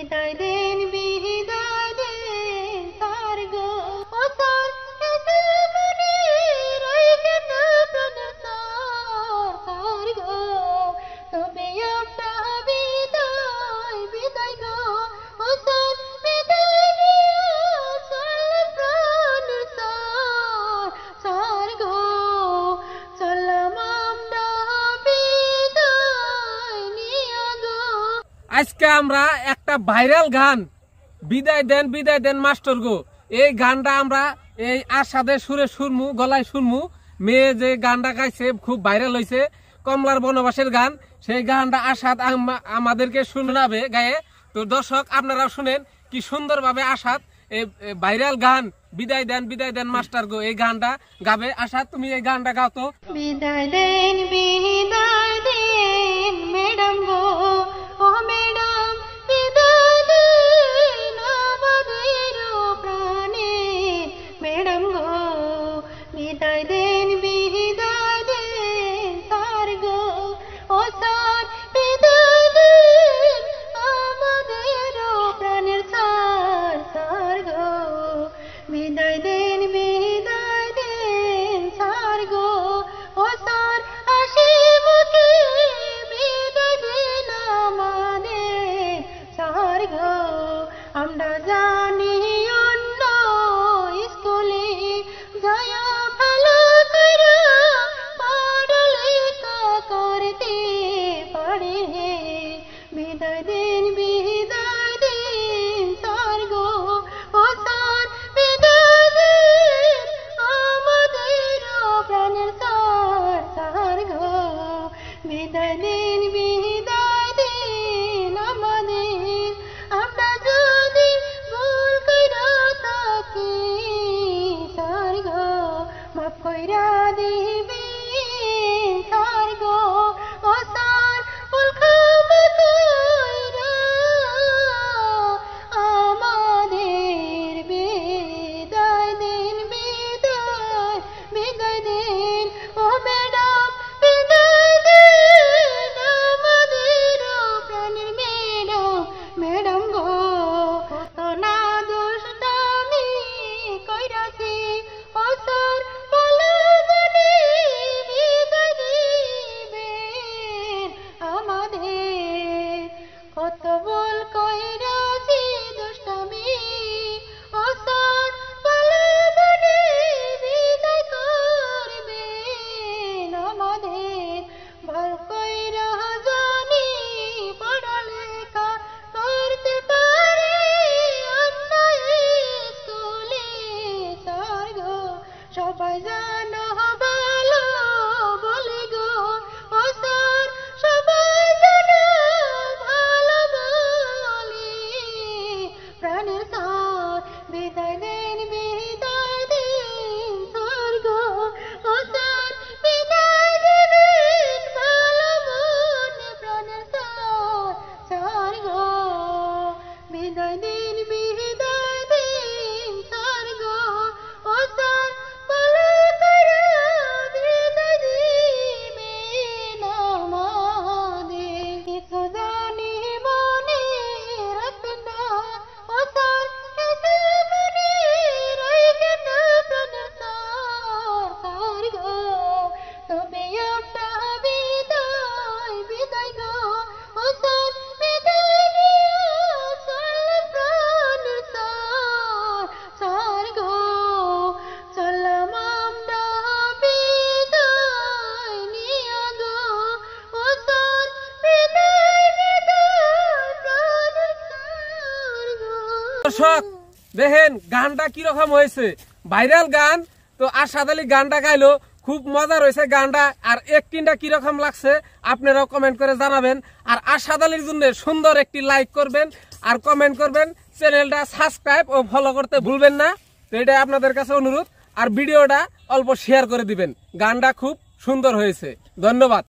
বিদায় দেন তার গো ও তার এসে মনে রাইখে না প্রাণের তার গো তবে একটা বিদায় গো ও তার বিদায় নিয়ে চললাম প্রাণের তার গো চললাম আমরা বিদায় নিয়ে গো। আজকে আমরা একটা ভাইরাল গান বিদায় দেন মাস্টার গো, এই গানটা আমরা এই আশাদের সুরে শুনমু, গলায় শুনমু। মেয়ে যে গানটা গাইছে খুব ভাইরাল হয়েছে, কমলার বনবাসের গান, সেই গানটা আশাদ আমাদেরকে শোনাবে গায়ে। তো দর্শক আপনারাও শুনেন কি সুন্দরভাবে আশাদ এই ভাইরাল গান বিদায় দেন মাস্টার গো এই গানটা গাবে। আশাদ তুমি এই গানটা গাও তো। বিদায় দেন ম্যাডাম গো ও ম্যাডাম বিদায় দেন আমাদের প্রাণে ম্যাডাম গো বিদায় দেন তার গো ও স্যার বিদায় দেন আমাদের প্রাণের স্যার গো বিদায় দেন স্যার গো ও স্যার হাসি মুখে বিদায় দেন আমাদের স্যার গো আমরা জানি অন্য স্কুলে যায়া ভালো করে পড়ালেখা করতে পারে বিদায় দেন স্যার গো ও স্যার বিদায় দেন আমাদের প্রাণের স্যার গো বিদায় দেন আমাদের আমরা যদি ভুল কইরা থাকি স্যার গো মাফ কইরা দিবেন স্যার গো ও স্যার ভুল ক্ষমা কইরা আমাদের বিদায় দেন ও ম্যাডাম বিদায় দেন আমাদের প্রাণের ম্যাডাম গো কত না দুষ্টামি কইরাছি ও স্যার বলো মানে বিদায় দিবেন আমাদের কত ভুল কইরাছি দুষ্টামি ও স্যার বলো মানে বিদায় করবেন আমাদের ভুল কইরা জানি পড়ালেখা করতে পারি আমরা স্কুলে স্যার গো সবাই জানো ভালো বলে গো ও স্যার সবাই জানো ভালো বলে প্রাণের স্যার বিদায় দেন স্যার গো ও স্যার বিদায় দেবেন ভালো মনে প্রাণের স্যার গো বিদায় দেন স্যার গো ও স্যার ভালো করে বিদায় দিবেন আমাদের কিছু জানি মনে রাখবেন না ও স্যার এসে মনে রাখবেন না প্রাণের স্যার গো তবে একটা বিদায় গো ও স্যার বিদায় নিয়ে চললাম প্রাণের স্যার গো চললাম আমরা বিদায় নিয়ে গো ও স্যার বিদায় প্রাণের স্যার গো। দর্শক দেখেন গানটা কিরকম হয়েছে, ভাইরাল গান। তো আশাদ আলী গানটা গাইলো, খুব মজার হয়েছে গানটা। আর একটিনটা কিরকম লাগছে আপনারাও কমেন্ট করে জানাবেন। আর আশাদ আলীর জন্য সুন্দর একটি লাইক করবেন আর কমেন্ট করবেন, চ্যানেলটা সাবস্ক্রাইব ও ফলো করতে ভুলবেন না। তো এটাই আপনাদের কাছে অনুরোধ। আর ভিডিওটা অল্প শেয়ার করে দিবেন। গানটা খুব সুন্দর হয়েছে। ধন্যবাদ।